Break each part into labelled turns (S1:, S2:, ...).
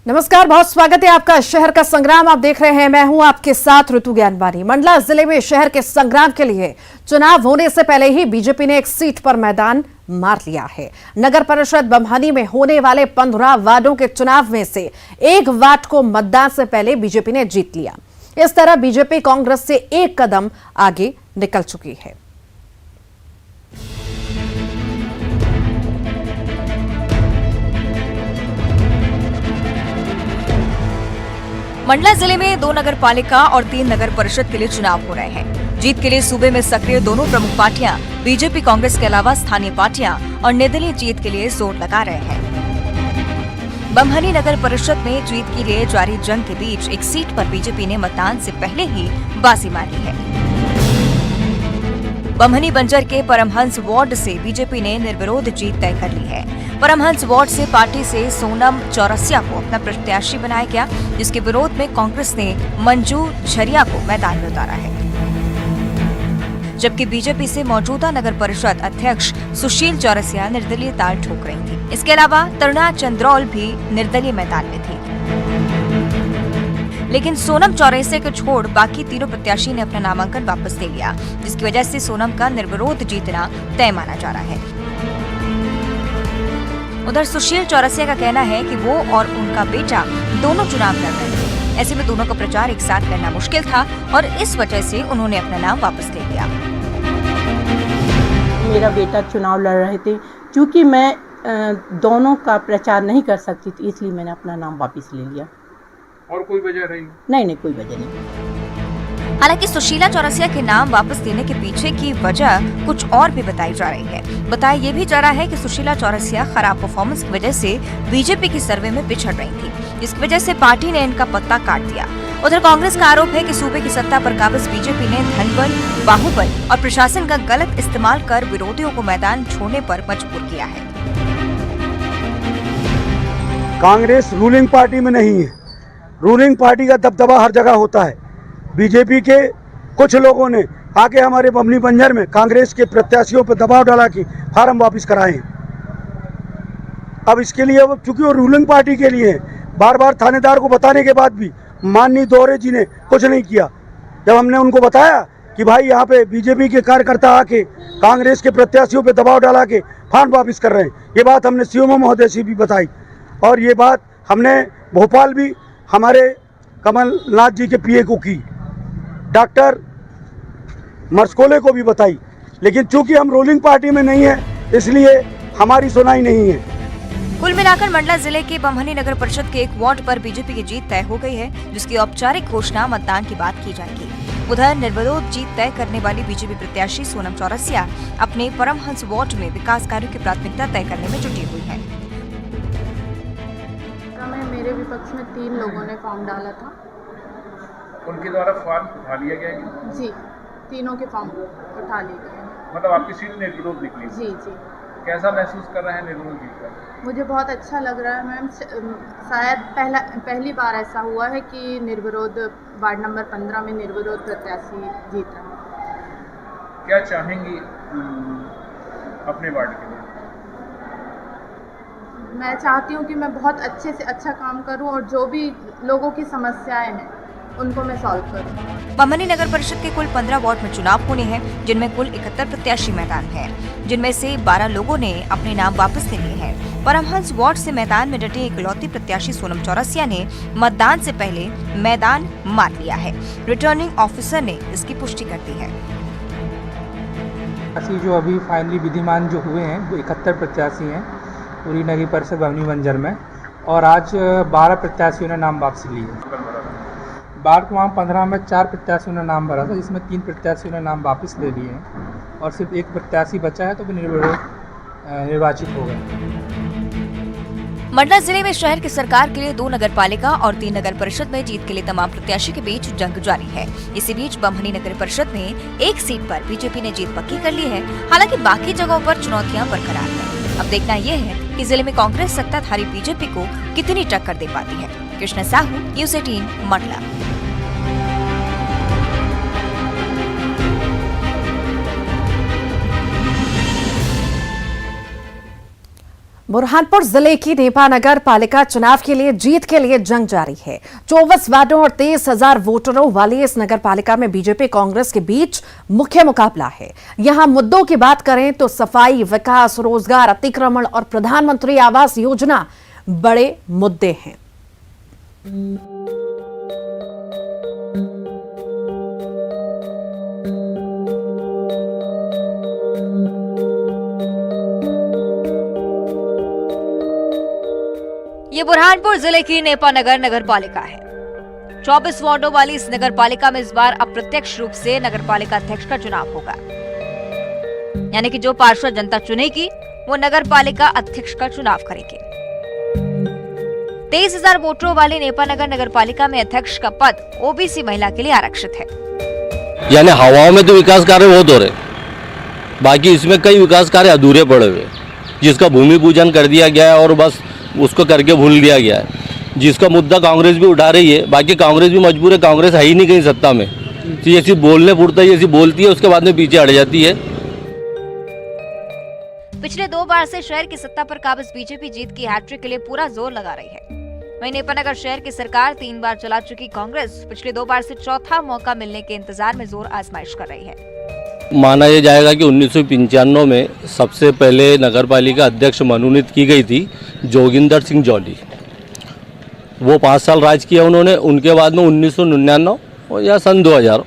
S1: नमस्कार, बहुत स्वागत है आपका शहर का संग्राम आप देख रहे हैं। मैं हूं आपके साथ ऋतु ज्ञानवानी। मंडला जिले में शहर के संग्राम के लिए चुनाव होने से पहले ही बीजेपी ने एक सीट पर मैदान मार लिया है। नगर परिषद बम्हनी में होने वाले 15 वार्डों के चुनाव में से एक वार्ड को मतदान से पहले बीजेपी ने जीत लिया। इस तरह बीजेपी कांग्रेस से एक कदम आगे निकल चुकी है।
S2: मंडला जिले में 2 नगर पालिका और 3 नगर परिषद के लिए चुनाव हो रहे हैं। जीत के लिए सूबे में सक्रिय दोनों प्रमुख पार्टियां बीजेपी कांग्रेस के अलावा स्थानीय पार्टियां और निर्दलीय जीत के लिए जोर लगा रहे हैं। बम्हनी नगर परिषद में जीत के लिए जारी जंग के बीच एक सीट पर बीजेपी ने मतदान से पहले ही बाजी मारी है। बम्हनी बंजर के परमहंस वार्ड से बीजेपी ने निर्विरोध जीत तय कर ली है। परमहंस वार्ड से पार्टी से सोनम चौरसिया को अपना प्रत्याशी बनाया गया, जिसके विरोध में कांग्रेस ने मंजू झरिया को मैदान में उतारा है। जबकि बीजेपी से मौजूदा नगर परिषद अध्यक्ष सुशील चौरसिया निर्दलीय ताल ठोक रही थी। इसके अलावा तरुणा चंद्रौल भी निर्दलीय मैदान में थी। लेकिन सोनम चौरसिया को छोड़ बाकी तीनों प्रत्याशी ने अपना नामांकन वापस ले लिया, जिसकी वजह से सोनम का निर्विरोध जीतना तय माना जा रहा है। उधर सुशील चौरसिया का कहना है कि वो और उनका बेटा दोनों चुनाव लड़ रहे थे। ऐसे में दोनों का प्रचार एक साथ करना मुश्किल था और इस वजह से उन्होंने अपना नाम वापस ले लिया।
S3: मेरा बेटा चुनाव लड़ रहे थे, क्योंकि मैं दोनों का प्रचार नहीं कर सकती थी, इसलिए मैंने अपना नाम वापस ले लिया।
S4: और कोई वजह रही?
S3: नहीं, कोई वजह नहीं।
S2: हालांकि सुशीला चौरसिया के नाम वापस लेने के पीछे की वजह कुछ और भी बताई जा रही है। बताया ये भी जा रहा है कि सुशीला चौरसिया खराब परफॉर्मेंस की वजह से बीजेपी की सर्वे में पिछड़ रही थी, जिसकी वजह से पार्टी ने इनका पत्ता काट दिया। उधर कांग्रेस का आरोप है कि सूबे की सत्ता पर काबिज बीजेपी ने धनबल, बाहुबल और प्रशासन का गलत इस्तेमाल कर विरोधियों को मैदान छोड़ने पर मजबूर किया है।
S5: कांग्रेस रूलिंग पार्टी में नहीं है। रूलिंग पार्टी का दबदबा हर जगह होता है। बीजेपी के कुछ लोगों ने आके हमारे बम्हनी बंजर में कांग्रेस के प्रत्याशियों पर दबाव डाला कि फार्म वापस कराएं। अब इसके लिए चूंकि वो रूलिंग पार्टी के लिए बार बार थानेदार को बताने के बाद भी माननीय दोहरे जी ने कुछ नहीं किया। जब हमने उनको बताया कि भाई यहाँ पे बीजेपी के कार्यकर्ता आके कांग्रेस के प्रत्याशियों पे दबाव डाला के फार्म वापस कर रहे हैं, ये बात हमने सीएमओ महोदय से भी बताई और ये बात हमने भोपाल भी हमारे कमलनाथ जी के पीए को की, डॉक्टर मर्सकोले को भी बताई। लेकिन चूंकि हम रूलिंग पार्टी में नहीं है, इसलिए हमारी सुनाई नहीं है।
S2: कुल मिलाकर मंडला जिले के बम्हनी नगर परिषद के एक वार्ड पर बीजेपी की जीत तय हो गई है, जिसकी औपचारिक घोषणा मतदान के बाद की जाएगी। उधर निर्विरोध जीत तय करने वाली बीजेपी प्रत्याशी सोनम चौरसिया अपने परमहंस वार्ड में विकास कार्यों की प्राथमिकता तय करने में जुटी हुई है।
S6: मेरे विपक्ष में 3 लोगों ने फॉर्म डाला था।
S4: उनके द्वारा फॉर्म उठा लिया गया है?
S6: जी, तीनों के फॉर्म उठा लिए गए।
S4: मतलब आपकी सीट निर्विरोध निकली?
S6: जी।
S4: कैसा महसूस कर रहे हैं निर्विरोध जीतकर?
S6: मुझे बहुत अच्छा लग रहा है मैम। शायद पहली बार ऐसा हुआ है कि निर्विरोध वार्ड नंबर 15 में निर्विरोध प्रत्याशी जीत रहा है।
S4: क्या चाहेंगी अपने वार्ड के लिए?
S6: मैं चाहती हूँ कि मैं बहुत अच्छे से अच्छा काम करूँ और जो भी लोगों की समस्याएं हैं उनको मैं सॉल्व करूँ।
S2: बम्हनी नगर परिषद के कुल 15 वार्ड में चुनाव होने हैं, जिनमें कुल 71 प्रत्याशी मैदान हैं, जिनमें से 12 लोगों ने अपने नाम वापस ले लिए हैं। परमहंस वार्ड से मैदान में डटे इकलौती प्रत्याशी सोनम चौरसिया ने मतदान से पहले मैदान मार लिया है। रिटर्निंग ऑफिसर ने इसकी पुष्टि कर दी है।
S7: जो अभी फाइनली विधिमान जो हुए हैं वो 71 प्रत्याशी हैं पूरी नगर परिषद बम्हनी बंजर में, और आज 12 प्रत्याशियों ने नाम वापसी ली है। बाढ़ को वहाँ 15 में 4 प्रत्याशियों ने नाम भरा था, जिसमें 3 प्रत्याशियों ने नाम वापस ले लिए हैं और सिर्फ एक प्रत्याशी बचा है, तो वो निर्वाचित हो गए।
S2: मंडला जिले में शहर की सरकार के लिए 2 नगर पालिका और 3 नगर परिषद में जीत के लिए तमाम प्रत्याशी के बीच जंग जारी है। इसी बीच बम्हनी नगर परिषद में एक सीट पर बीजेपी ने जीत पक्की कर ली है। हालांकि बाकी जगहों पर चुनौतियां बरकरार हैं। अब देखना यह है कि जिले में कांग्रेस सत्ताधारी बीजेपी को कितनी टक्कर दे पाती है। कृष्ण साहू, न्यूज़ 18 मंडला।
S1: बुरहानपुर जिले की नेपा नगर पालिका चुनाव के लिए जीत के लिए जंग जारी है। 24 वार्डों और 23,000 वोटरों वाली इस नगर पालिका में बीजेपी कांग्रेस के बीच मुख्य मुकाबला है। यहां मुद्दों की बात करें तो सफाई, विकास, रोजगार, अतिक्रमण और प्रधानमंत्री आवास योजना बड़े मुद्दे हैं।
S2: ये बुरहानपुर जिले की नेपा नगर पालिका है। 24 वार्डों वाली इस नगर पालिका में इस बार अप्रत्यक्ष रूप से नगर पालिका अध्यक्ष का चुनाव होगा, यानी कि जो पार्षद जनता चुनेगी वो नगर पालिका अध्यक्ष का चुनाव करेगी। 23,000 वोटरों वाली नेपा नगर पालिका में अध्यक्ष का पद ओबीसी महिला के लिए आरक्षित है।
S8: यानी हवाओं में तो विकास कार्य बहुत हो रहे, बाकी इसमें कई विकास कार्य अधूरे पड़े हुए, जिसका भूमि पूजन कर दिया गया है और बस उसको करके भूल दिया गया है, जिसका मुद्दा कांग्रेस भी उठा रही है। बाकी कांग्रेस भी मजबूर है, कांग्रेस है ही नहीं कहीं सत्ता में, तो ये सिर्फ बोलने पुरता ही ऐसी बोलती है, उसके बाद में पीछे हट जाती है।
S2: पिछले 2 बार से शहर की सत्ता पर काबिज बीजेपी जीत की हैट्रिक के लिए पूरा जोर लगा रही है। वहीं नेपा नगर शहर की सरकार 3 बार चला चुकी कांग्रेस पिछले 2 बार से चौथा मौका मिलने के इंतजार में जोर आजमाइश कर रही है।
S8: माना यह जाएगा कि 1995 में सबसे पहले नगर पालिका अध्यक्ष मनोनीत की गई थी जोगिंदर सिंह जौली। वो 5 साल राज किया उन्होंने। उनके बाद में 1999 या सन 2000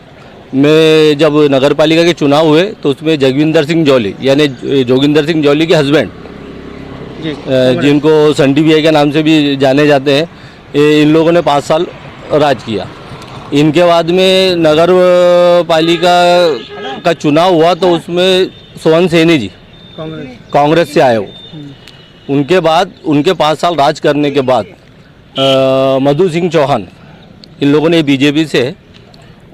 S8: में जब नगर पालिका के चुनाव हुए तो उसमें जगविंदर सिंह जौली यानी जोगिंदर सिंह जौली के हस्बैंड, जिनको संडी भैया के नाम से भी जाने जाते हैं, इन लोगों ने 5 साल राज किया। इनके बाद में नगर पालिका का चुनाव हुआ तो उसमें सोहन सैनी जी कांग्रेस से आए। वो उनके बाद उनके 5 साल राज करने के बाद मधु सिंह चौहान, इन लोगों ने बीजेपी से है,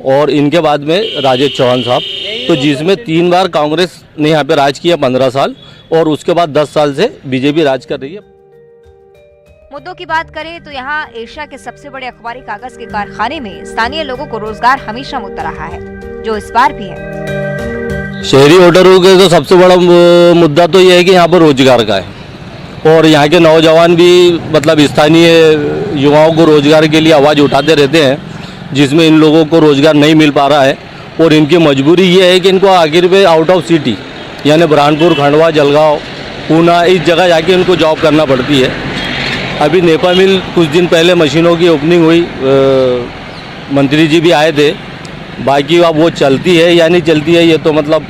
S8: और इनके बाद में राजेश चौहान साहब, तो जिसमें 3 बार कांग्रेस ने यहाँ पे राज किया 15 साल, और उसके बाद 10 साल से बीजेपी राज कर रही है।
S2: मुद्दों की बात करें तो यहाँ एशिया के सबसे बड़े अखबारी कागज के कारखाने में स्थानीय लोगों को रोजगार हमेशा मुद्दा रहा है, जो इस बार भी है।
S8: शहरी वोटरों के तो सबसे बड़ा मुद्दा तो ये है कि यहाँ पर रोजगार का है, और यहाँ के नौजवान भी मतलब स्थानीय युवाओं को रोजगार के लिए आवाज़ उठाते रहते हैं, जिसमें इन लोगों को रोजगार नहीं मिल पा रहा है। और इनकी मजबूरी ये है कि इनको आखिर में आउट ऑफ सिटी यानी बुरहानपुर, खंडवा, जलगांव, पूना, इस जगह जाके इनको जॉब करना पड़ती है। अभी नेपा मिल कुछ दिन पहले मशीनों की ओपनिंग हुई, मंत्री जी भी आए थे। बाकी अब वो चलती है या नहीं चलती है ये तो मतलब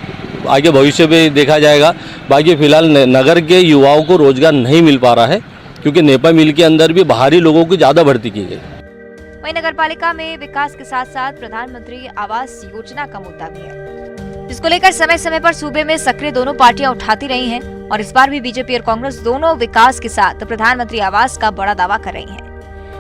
S8: आगे भविष्य में देखा जाएगा। बाकी फिलहाल नगर के युवाओं को रोजगार नहीं मिल पा रहा है, क्योंकि नेपा मिल के अंदर भी बाहरी लोगों की ज़्यादा भर्ती की गई।
S2: वहीं नगर पालिका में विकास के साथ साथ प्रधानमंत्री आवास योजना का मुद्दा भी है, जिसको लेकर समय समय पर सूबे में सक्रिय दोनों पार्टियां उठाती रही हैं, और इस बार भी बीजेपी और कांग्रेस दोनों विकास के साथ प्रधानमंत्री आवास का बड़ा दावा कर रही हैं।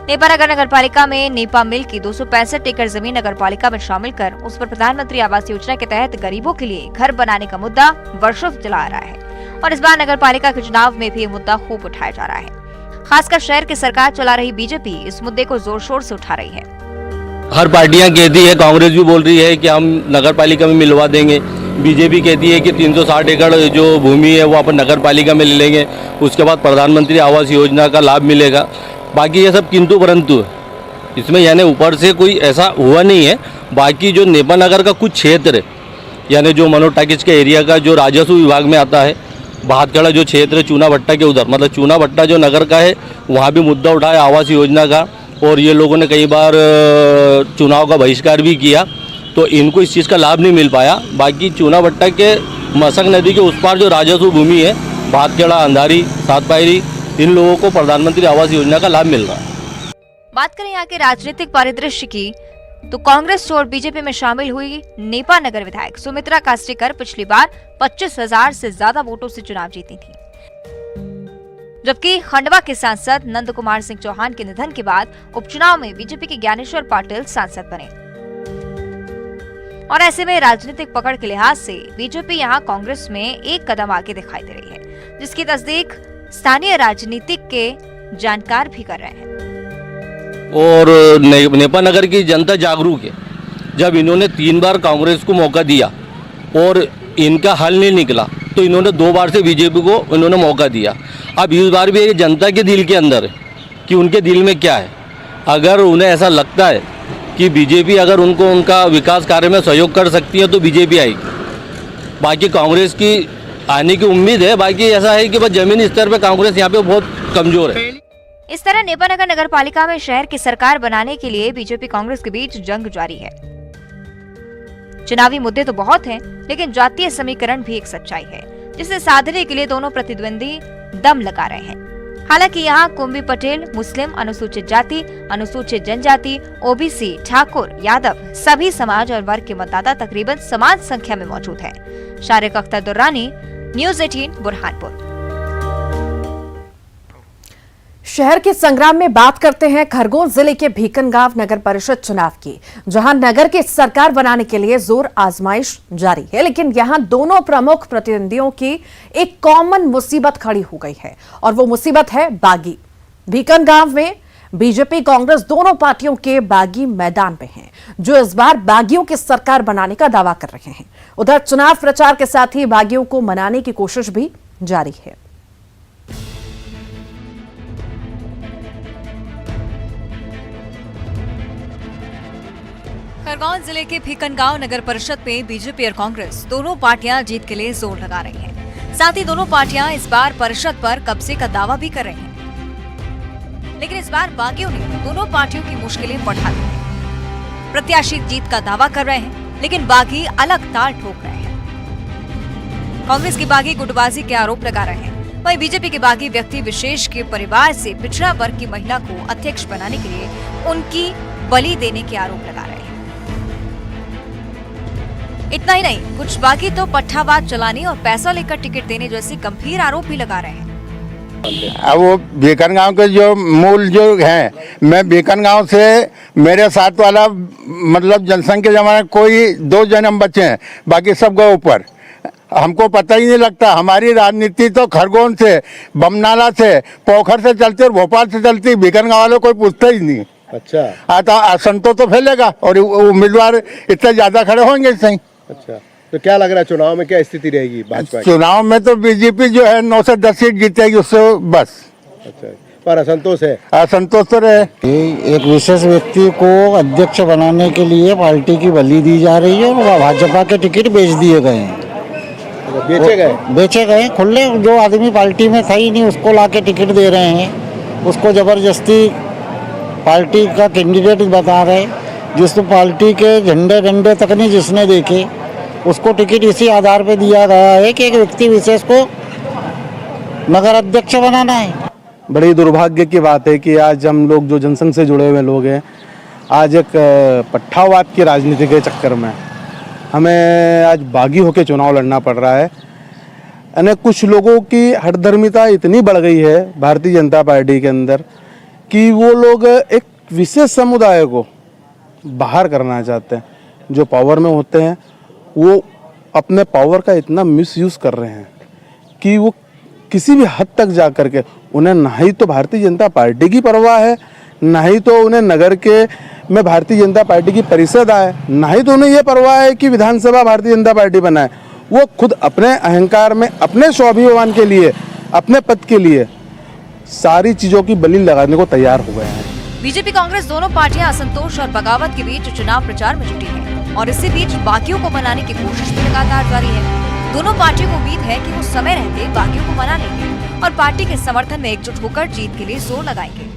S2: नेपा नगर पालिका में नेपा मिल की 265 एकड़ जमीन नगर पालिका में शामिल कर उस पर प्रधानमंत्री आवास योजना के तहत गरीबों के लिए घर बनाने का मुद्दा वर्षों से चला आ रहा है, और इस बार नगर पालिका के चुनाव में भी ये मुद्दा खूब उठाया जा रहा है। खासकर शहर की सरकार चला रही बीजेपी इस मुद्दे को जोर शोर से उठा रही है।
S8: हर पार्टियां कहती है, कांग्रेस भी बोल रही है कि हम नगर पालिका में मिलवा देंगे, बीजेपी कहती है कि 360 एकड़ जो भूमि है वो अपन नगर पालिका में ले लेंगे, उसके बाद प्रधानमंत्री आवास योजना का लाभ मिलेगा। बाकी ये सब किंतु परंतु है, इसमें यानी ऊपर से कोई ऐसा हुआ नहीं है। बाकी जो नेपा नगर का कुछ क्षेत्र है, यानी जो मनोज टाकिज के एरिया का जो राजस्व विभाग में आता है, भातखड़ा जो क्षेत्र है चूना भट्टा के उधर, मतलब चूना भट्टा जो नगर का है, वहाँ भी मुद्दा उठाया आवास योजना का, और ये लोगों ने कई बार चुनाव का बहिष्कार भी किया, तो इनको इस चीज़ का लाभ नहीं मिल पाया। बाकी चूना भट्टा के मसक नदी के उस पार जो राजस्व भूमि है, भातखेड़ा, अंधारी, सात पायरी, इन लोगों को प्रधानमंत्री आवास योजना का लाभ मिल रहा है।
S2: बात करें यहाँ के राजनीतिक परिदृश्य की तो कांग्रेस छोड़ बीजेपी में शामिल हुई नेपा नगर विधायक सुमित्रा कास्टेकर पिछली बार 25,000 से ज्यादा वोटों से चुनाव जीती थी, जबकि खंडवा के सांसद नंद कुमार सिंह चौहान के निधन के बाद उपचुनाव में बीजेपी के ज्ञानेश्वर पाटिल सांसद बने। और ऐसे में राजनीतिक पकड़ के लिहाज से बीजेपी यहाँ कांग्रेस में एक कदम आगे दिखाई दे रही है, जिसकी तस्दीक स्थानीय राजनीतिक के जानकार भी कर रहे हैं।
S8: और नेपा नगर की जनता जागरूक है। जब इन्होंने 3 बार कांग्रेस को मौका दिया और इनका हल नहीं निकला, तो इन्होंने 2 बार से बीजेपी को इन्होंने मौका दिया। अब इस बार भी ये जनता के दिल के अंदर है कि उनके दिल में क्या है। अगर उन्हें ऐसा लगता है कि बीजेपी अगर उनको उनका विकास कार्य में सहयोग कर सकती है तो बीजेपी आएगी। बाकी कांग्रेस की आने की उम्मीद है। बाकी ऐसा है कि बस जमीनी स्तर पर कांग्रेस यहाँ पे बहुत कमजोर है।
S2: इस तरह नेपानगर नगर पालिका में शहर की सरकार बनाने के लिए बीजेपी कांग्रेस के बीच जंग जारी है। चुनावी मुद्दे तो बहुत हैं, लेकिन जातीय समीकरण भी एक सच्चाई है जिसे साधने के लिए दोनों प्रतिद्वंदी दम लगा रहे हैं। हालांकि यहाँ कुंभी पटेल, मुस्लिम, अनुसूचित जाति, अनुसूचित जनजाति, ओबीसी, ठाकुर, यादव सभी समाज और वर्ग के मतदाता तकरीबन समान संख्या में मौजूद हैं। शारिक अख्तर दुर्रानी, न्यूज़ 18 बुरहानपुर।
S1: शहर के संग्राम में बात करते हैं खरगोन जिले के भीकनगांव नगर परिषद चुनाव की, जहां नगर की सरकार बनाने के लिए जोर आजमाइश जारी है। लेकिन यहां दोनों प्रमुख प्रतिद्वंदियों की एक कॉमन मुसीबत खड़ी हो गई है और वो मुसीबत है बागी। भीकनगांव में बीजेपी कांग्रेस दोनों पार्टियों के बागी मैदान में हैं, जो इस बार बागियों की सरकार बनाने का दावा कर रहे हैं। उधर चुनाव प्रचार के साथ ही बागियों को मनाने की कोशिश भी जारी है।
S9: खरगोन जिले के भीकनगांव नगर परिषद में बीजेपी और कांग्रेस दोनों पार्टियां जीत के लिए जोर लगा रही हैं। साथ ही दोनों पार्टियां इस बार परिषद पर कब्जे का दावा भी कर रही हैं। लेकिन इस बार बागियों ने दोनों पार्टियों की मुश्किलें बढ़ा दी हैं। प्रत्याशी जीत का दावा कर रहे हैं, लेकिन बागी अलग ताल ठोक रहे हैं। कांग्रेस के बागी गुटबाजी के आरोप लगा रहे हैं, वहीं बीजेपी के बागी व्यक्ति विशेष के परिवार से पिछड़ा वर्ग की महिला को अध्यक्ष बनाने के लिए उनकी बलि देने के आरोप लगा रहे हैं। इतना ही नहीं, कुछ बागी तो पट्टावाद चलाने और पैसा लेकर टिकट देने जैसे गंभीर आरोप भी लगा रहे हैं।
S10: अब वो भीकनगांव के जो मूल जो हैं, मैं भीकनगांव से मेरे साथ वाला मतलब जनसंघ के जमाने कोई 2 जन्म बचे हैं, बाकी सब गए ऊपर। हमको पता ही नहीं लगता। हमारी राजनीति तो खरगोन से, बमनाला से, पोखर से चलती और भोपाल से चलती। भीकनगांव वालों कोई पूछता ही नहीं।
S11: अच्छा,
S10: तो असंतोष तो फैलेगा और उम्मीदवार इतने ज्यादा खड़े होंगे सही।
S11: अच्छा, तो क्या लग रहा है चुनाव में क्या स्थिति रहेगी भाजपा की?
S10: चुनाव में तो बीजेपी जो है 9 से 10 सीट जीतेगी, उससे बस।
S11: अच्छा, पर असंतोष है?
S10: असंतोष तो रहे।
S12: एक विशेष व्यक्ति को अध्यक्ष बनाने के लिए पार्टी की बलि दी जा रही है और भाजपा के टिकट बेच दिए गए हैं। बेचे गए खुले। जो आदमी पार्टी में था ही नहीं उसको लाके टिकट दे रहे हैं। उसको जबरदस्ती पार्टी का कैंडिडेट बता रहे, जिस पार्टी के झंडे डंडे तक नहीं जिसने देखे, उसको टिकट इसी आधार पे दिया गया है कि एक व्यक्ति विशेष को नगर अध्यक्ष बनाना है।
S13: बड़ी दुर्भाग्य की बात है कि आज हम लोग जो जनसंघ से जुड़े हुए लोग हैं, आज एक पट्टावाद की राजनीति के चक्कर में हमें आज बागी होकर चुनाव लड़ना पड़ रहा है। यानी कुछ लोगों की हठधर्मिता इतनी बढ़ गई है भारतीय जनता पार्टी के अंदर कि वो लोग एक विशेष समुदाय को बाहर करना चाहते हैं। जो पावर में होते हैं वो अपने पावर का इतना मिसयूज़ कर रहे हैं कि वो किसी भी हद तक जा कर के उन्हें ना ही तो भारतीय जनता पार्टी की परवाह है, ना ही तो उन्हें नगर के में भारतीय जनता पार्टी की परिषद आए, ना ही तो उन्हें ये परवाह है कि विधानसभा भारतीय जनता पार्टी बनाए। वो खुद अपने अहंकार में, अपने स्वाभिमान के लिए, अपने पद के लिए सारी चीज़ों की बलि लगाने को तैयार हो गए हैं।
S9: बीजेपी कांग्रेस दोनों पार्टियां असंतोष और बगावत के बीच चुनाव प्रचार में जुटी हैं और इसी बीच बागियों को मनाने की कोशिश भी लगातार जारी है। दोनों पार्टियों को उम्मीद है कि वो समय रहते बागियों को मना लेंगे और पार्टी के समर्थन में एकजुट होकर जीत के लिए जोर लगाएंगे।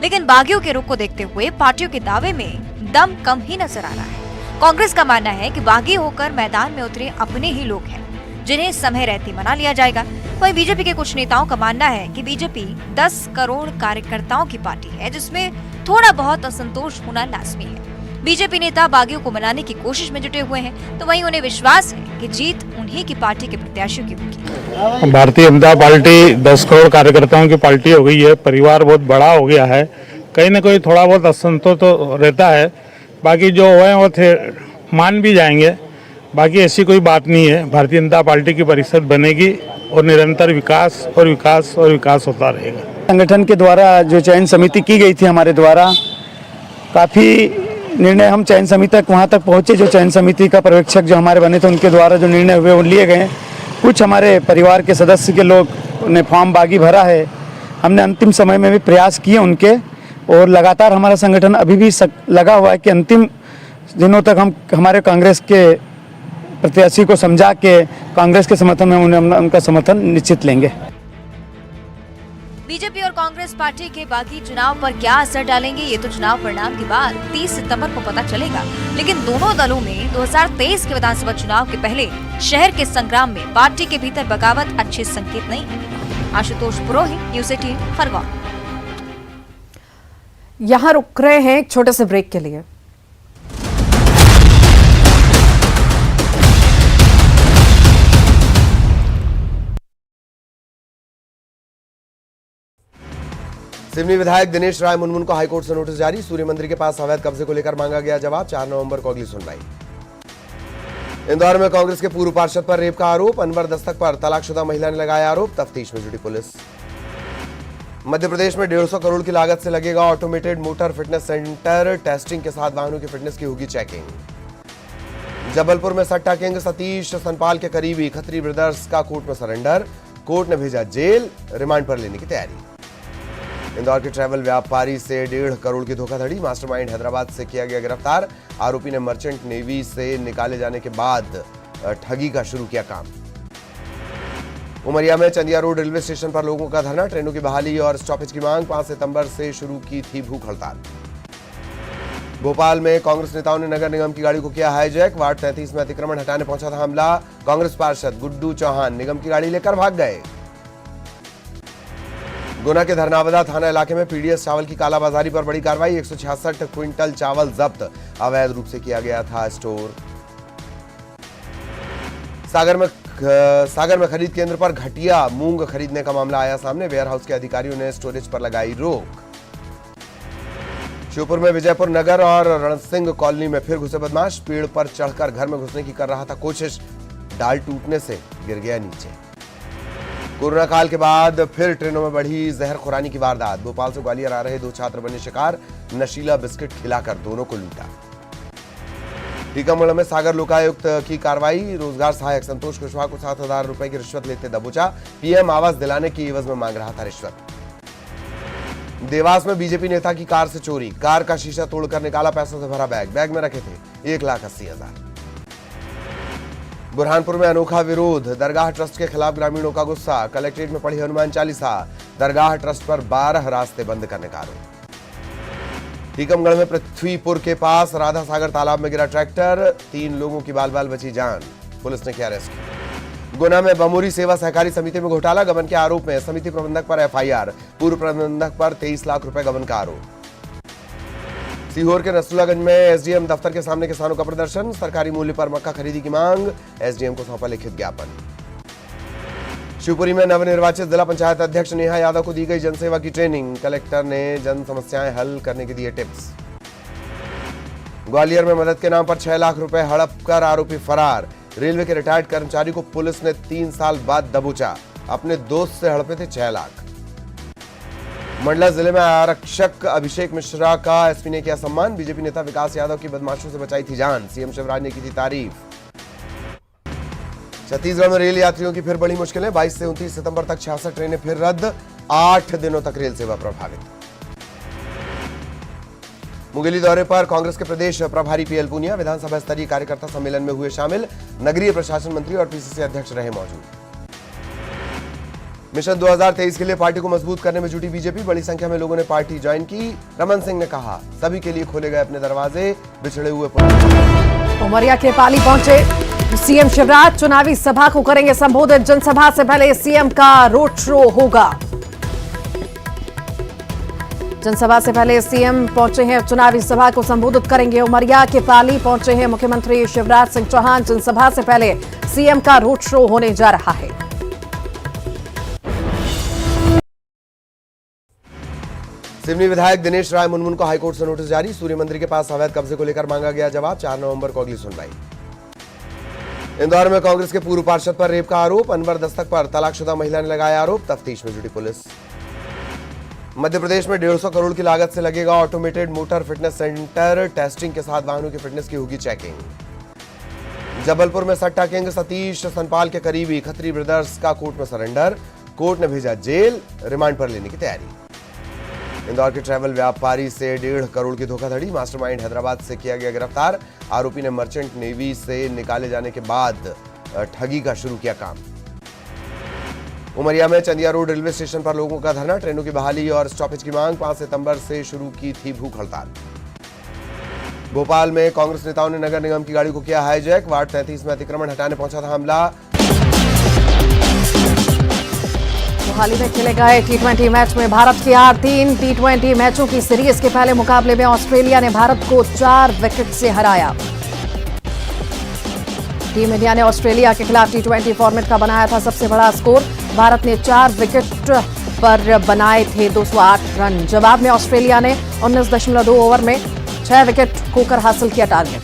S9: लेकिन बागियों के रुख को देखते हुए पार्टियों के दावे में दम कम ही नजर आ रहा है। कांग्रेस का मानना है कि बागी होकर मैदान में उतरे अपने ही लोग हैं, जिन्हें समय रहते मना लिया जाएगा। वहीं बीजेपी के कुछ नेताओं का मानना है कि बीजेपी 10 करोड़ कार्यकर्ताओं की पार्टी है, जिसमें थोड़ा बहुत असंतोष होना लाजमी है। बीजेपी नेता बागियों को मनाने की कोशिश में जुटे हुए हैं, तो वहीं उन्हें विश्वास है कि जीत उन्हीं की पार्टी के प्रत्याशियों की होगी।
S14: भारतीय जनता पार्टी 10 करोड़ कार्यकर्ताओं की पार्टी हो गई है। परिवार बहुत बड़ा हो गया है। कहीं ना कहीं थोड़ा बहुत असंतोष तो रहता है। बाकी जो हुए वो थे मान भी जाएंगे। बाकी ऐसी कोई बात नहीं है। भारतीय जनता पार्टी की परिषद बनेगी और निरंतर विकास और विकास और विकास होता रहेगा।
S5: संगठन के द्वारा जो चयन समिति की गई थी हमारे द्वारा, काफ़ी
S13: निर्णय हम चयन समिति तक वहाँ तक पहुँचे, जो चयन समिति का पर्यवेक्षक जो हमारे बने थे उनके द्वारा जो निर्णय हुए वो लिए गए। कुछ हमारे परिवार के सदस्य के लोग ने फॉर्म बागी भरा है। हमने अंतिम समय में भी प्रयास किए उनके, और लगातार हमारा संगठन अभी भी लगा हुआ है कि अंतिम दिनों तक हम हमारे कांग्रेस के प्रत्याशी को समझा के कांग्रेस के समर्थन में उनका समर्थन निश्चित लेंगे।
S9: बीजेपी और कांग्रेस पार्टी के बागी चुनाव पर क्या असर डालेंगे, ये तो चुनाव परिणाम के बाद 30 सितंबर को पता चलेगा। लेकिन दोनों दलों में 2023 के विधानसभा चुनाव के पहले शहर के संग्राम में पार्टी के भीतर बगावत अच्छे संकेत नहीं है। आशुतोष पुरोहित, न्यूज़ 18 खरगोन।
S1: यहाँ रुक रहे हैं एक छोटे से ब्रेक के लिए।
S11: सिवनी विधायक दिनेश राय मुनमुन को हाईकोर्ट से नोटिस जारी। सूर्य मंदिर के पास अवैध कब्जे को लेकर मांगा गया जवाब। 4 नवंबर को अगली सुनवाई। इंदौर में कांग्रेस के पूर्व पार्षद पर रेप का आरोप। अनवर दस्तक पर तलाकशुदा महिला ने लगाया आरोप। तफ्तीश में जुटी पुलिस। मध्य प्रदेश में 150 करोड़ की लागत से लगेगा automated motor fitness centre. Testing के साथ वाहनों की फिटनेस की होगी चेकिंग। जबलपुर में सट्टा किंग सतीश सनपाल के करीबी खत्री ब्रदर्स का कोर्ट में सरेंडर। कोर्ट ने भेजा जेल, रिमांड पर लेने की तैयारी। इंदौर के ट्रैवल व्यापारी से 1.5 करोड़ की धोखाधड़ी। मास्टरमाइंड हैदराबाद से किया गया गिरफ्तार। आरोपी ने मर्चेंट नेवी से निकाले जाने के बाद ठगी का शुरू किया काम। उमरिया में चंदिया रोड रेलवे स्टेशन पर लोगों का धरना। ट्रेनों की बहाली और स्टॉपेज की मांग। 5 सितंबर से शुरू की थी भूख हड़ताल। भोपाल में कांग्रेस नेताओं ने नगर निगम की गाड़ी को किया हाईजैक। वार्ड 33 में अतिक्रमण हटाने पहुंचा था हमला। कांग्रेस पार्षद गुड्डू चौहान निगम की गाड़ी लेकर भाग गए। गुना के धरनावदा थाना इलाके में पीडीएस चावल की कालाबाजारी पर बड़ी कार्रवाई। 166 क्विंटल चावल जब्त। अवैध रूप से किया गया था स्टोर। सागर में खरीद केंद्र पर घटिया मूंग खरीदने का मामला आया सामने। वेयर हाउस के अधिकारियों ने स्टोरेज पर लगाई रोक। श्योपुर में विजयपुर नगर और रणसिंह कॉलोनी में फिर घुसे बदमाश। पेड़ पर चढ़कर घर में घुसने की कर रहा था कोशिश। डाल टूटने से गिर गया नीचे। कोरोना काल के बाद फिर ट्रेनों में बढ़ी जहरखुरानी की वारदात। भोपाल से ग्वालियर आ रहे 2 छात्र बने शिकार। नशीला बिस्किट खिलाकर दोनों को लूटा। टीकमगढ़ में सागर लोकायुक्त की कार्रवाई। रोजगार सहायक संतोष कुशवाहा को 7,000 रुपए की रिश्वत लेते दबोचा। पीएम आवास दिलाने की एवज में मांग रहा था रिश्वत। देवास में बीजेपी नेता की कार से चोरी। कार का शीशा तोड़कर निकाला पैसों से भरा बैग। बैग में रखे थे 1,80,000। बुरहानपुर में अनोखा विरोध। दरगाह ट्रस्ट के खिलाफ ग्रामीणों का गुस्सा। कलेक्ट्रेट में पढ़ी हनुमान चालीसा। दरगाह ट्रस्ट पर 12 रास्ते बंद करने का आरोप। टीकमगढ़ में पृथ्वीपुर के पास राधा सागर तालाब में गिरा ट्रैक्टर। 3 लोगों की बाल बाल बची जान। पुलिस ने किया अरेस्ट। गुना में बमोरी सेवा सहकारी समिति में घोटाला। गबन के आरोप में समिति प्रबंधक पर एफआईआर। पूर्व प्रबंधक पर 23 लाख रुपए गबन का आरोप। सीहोर के नसरुल्लागंज में एसडीएम दफ्तर के सामने किसानों का प्रदर्शन। सरकारी मूल्य पर मक्का खरीदी की मांग। एसडीएम को सौंपा लिखित ज्ञापन। शिवपुरी में नवनिर्वाचित जिला पंचायत अध्यक्ष नेहा यादव को दी गई जनसेवा की ट्रेनिंग। कलेक्टर ने जन समस्याएं हल करने के दिए टिप्स। ग्वालियर में मदद के नाम पर 6 लाख रुपए हड़प कर आरोपी फरार। रेलवे के रिटायर्ड कर्मचारी को पुलिस ने 3 साल बाद दबोचा। अपने दोस्त से हड़पे थे 6 लाख। मंडला जिले में आरक्षक अभिषेक मिश्रा का एसपी ने किया सम्मान। बीजेपी नेता विकास यादव की बदमाशों से बचाई थी जान। सीएम शिवराज ने की थी तारीफ। छत्तीसगढ़ में रेल यात्रियों की फिर बड़ी मुश्किलें। 22 से 29 सितंबर तक 66 ट्रेनें फिर रद्द। 8 दिनों तक रेल सेवा प्रभावित। मुंगेली दौरे पर कांग्रेस के प्रदेश प्रभारी पीएल पूनिया विधानसभा स्तरीय कार्यकर्ता सम्मेलन में हुए शामिल। नगरीय प्रशासन मंत्री और पीसीसी अध्यक्ष रहे मौजूद। मिशन 2023 के लिए पार्टी को मजबूत करने में जुटी बीजेपी। बड़ी संख्या में लोगों ने पार्टी ज्वाइन की। रमन सिंह ने कहा, सभी के लिए खोले गए अपने दरवाजे। बिछड़े हुए
S1: उमरिया के पाली पहुंचे सीएम शिवराज। चुनावी सभा को करेंगे संबोधित। जनसभा से पहले सीएम का रोड शो होगा। जनसभा से पहले सीएम पहुंचे हैं। चुनावी सभा को संबोधित करेंगे। उमरिया के पाली पहुंचे हैं मुख्यमंत्री शिवराज सिंह चौहान। जनसभा से पहले सीएम का रोड शो होने जा रहा है।
S11: सिवनी विधायक दिनेश राय मुनमुन को हाईकोर्ट से नोटिस जारी। सूर्य मंदिर के पास अवैध कब्जे को लेकर मांगा गया जवाब। 4 नवंबर को अगली सुनवाई। इंदौर में कांग्रेस के पूर्व पार्षद पर रेप का आरोप। अनवर दस्तक पर तलाकशुदा महिला ने लगाया आरोप। तफ्तीश में जुटी पुलिस। मध्य प्रदेश में 150 करोड़ की लागत से लगेगा automated motor fitness centre. Testing के साथ वाहनों की फिटनेस की होगी चेकिंग। जबलपुर में सट्टा किंग सतीश सनपाल के करीबी खत्री ब्रदर्स का कोर्ट में सरेंडर। कोर्ट ने भेजा जेल, रिमांड पर लेने की तैयारी। इंदौर के ट्रैवल व्यापारी से 1.5 करोड़ की धोखाधड़ी। मास्टरमाइंड हैदराबाद से किया गया गिरफ्तार। आरोपी ने मर्चेंट नेवी से निकाले जाने के बाद ठगी का शुरू किया काम। उमरिया में चंदिया रोड रेलवे स्टेशन पर लोगों का धरना। ट्रेनों की बहाली और स्टॉपेज की मांग। 5 सितंबर से शुरू की थी भूख हड़ताल। भोपाल में कांग्रेस नेताओं ने नगर निगम की गाड़ी को किया हाईजैक। वार्ड 33 में अतिक्रमण हटाने पहुंचा था हमला।
S1: मोहाली में खेले गए T20 मैच में भारत की हार। 3 T20 मैचों की सीरीज के पहले मुकाबले में ऑस्ट्रेलिया ने भारत को 4 विकेट से हराया। टीम इंडिया ने ऑस्ट्रेलिया के खिलाफ T20 फॉर्मेट का बनाया था सबसे बड़ा स्कोर। भारत ने 4 विकेट पर बनाए थे 208 रन। जवाब में ऑस्ट्रेलिया ने 19.2 ओवर में 6 विकेट खोकर हासिल किया टारगेट।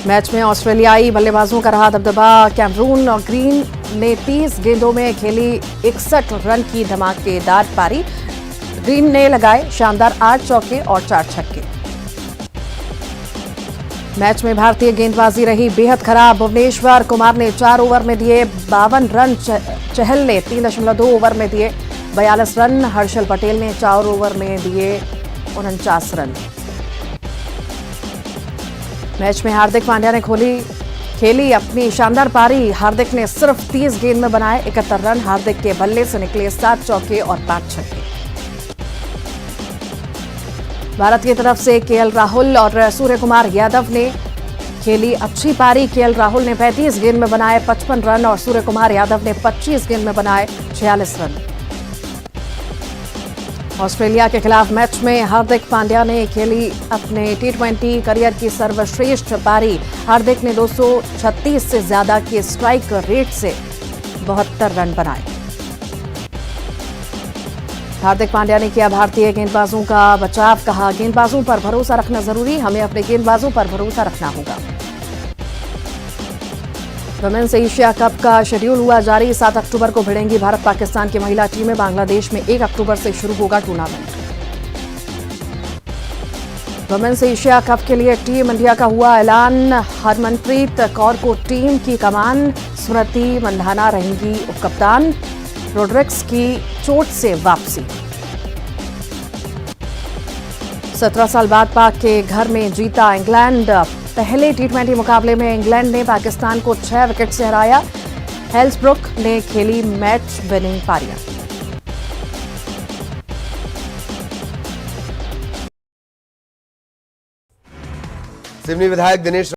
S1: मैच में ऑस्ट्रेलियाई बल्लेबाजों का रहा दबदबा। कैमरून और ग्रीन ने 30 गेंदों में खेली 61 रन की धमाकेदार पारी। ग्रीन ने लगाए शानदार 8 चौके और 4 छक्के। मैच में भारतीय गेंदबाजी रही बेहद खराब। भुवनेश्वर कुमार ने 4 ओवर में दिए 52 रन। चहल ने 3.2 ओवर में दिए 42 रन। हर्षल पटेल ने 4 ओवर में दिए 49 रन। मैच में हार्दिक पांड्या ने खेली अपनी शानदार पारी। हार्दिक ने सिर्फ 30 गेंद में बनाए 71 रन। हार्दिक के बल्ले से निकले 7 चौके और 5 छक्के। भारत की तरफ से केएल राहुल और सूर्य कुमार यादव ने खेली अच्छी पारी। केएल राहुल ने 35 गेंद में बनाए 55 रन और सूर्य कुमार यादव ने 25 गेंद में बनाए 46 रन। ऑस्ट्रेलिया के खिलाफ मैच में हार्दिक पांड्या ने खेली अपने T20 करियर की सर्वश्रेष्ठ पारी। हार्दिक ने 236 से ज्यादा के स्ट्राइक रेट से 72 रन बनाए। हार्दिक पांड्या ने किया भारतीय गेंदबाजों का बचाव। कहा, गेंदबाजों पर भरोसा रखना जरूरी, हमें अपने गेंदबाजों पर भरोसा रखना होगा। वुमेन्स एशिया कप का शेड्यूल हुआ जारी। 7 अक्टूबर को भिड़ेंगी भारत पाकिस्तान की महिला टीमें। बांग्लादेश में 1 अक्टूबर से शुरू होगा टूर्नामेंट। वुमेन्स एशिया कप के लिए टीम इंडिया का हुआ ऐलान। हरमनप्रीत कौर को टीम की कमान। स्मृति मंधाना रहेंगी उपकप्तान। रोड्रिक्स की चोट से वापसी। 17 साल बाद पाक के घर में जीता इंग्लैंड। पहले T20 मुकाबले में इंग्लैंड ने पाकिस्तान को 6 विकेट से हराया। हेल्सब्रुक ने खेली मैच विनिंग पारियां।
S11: सिवनी विधायक दिनेश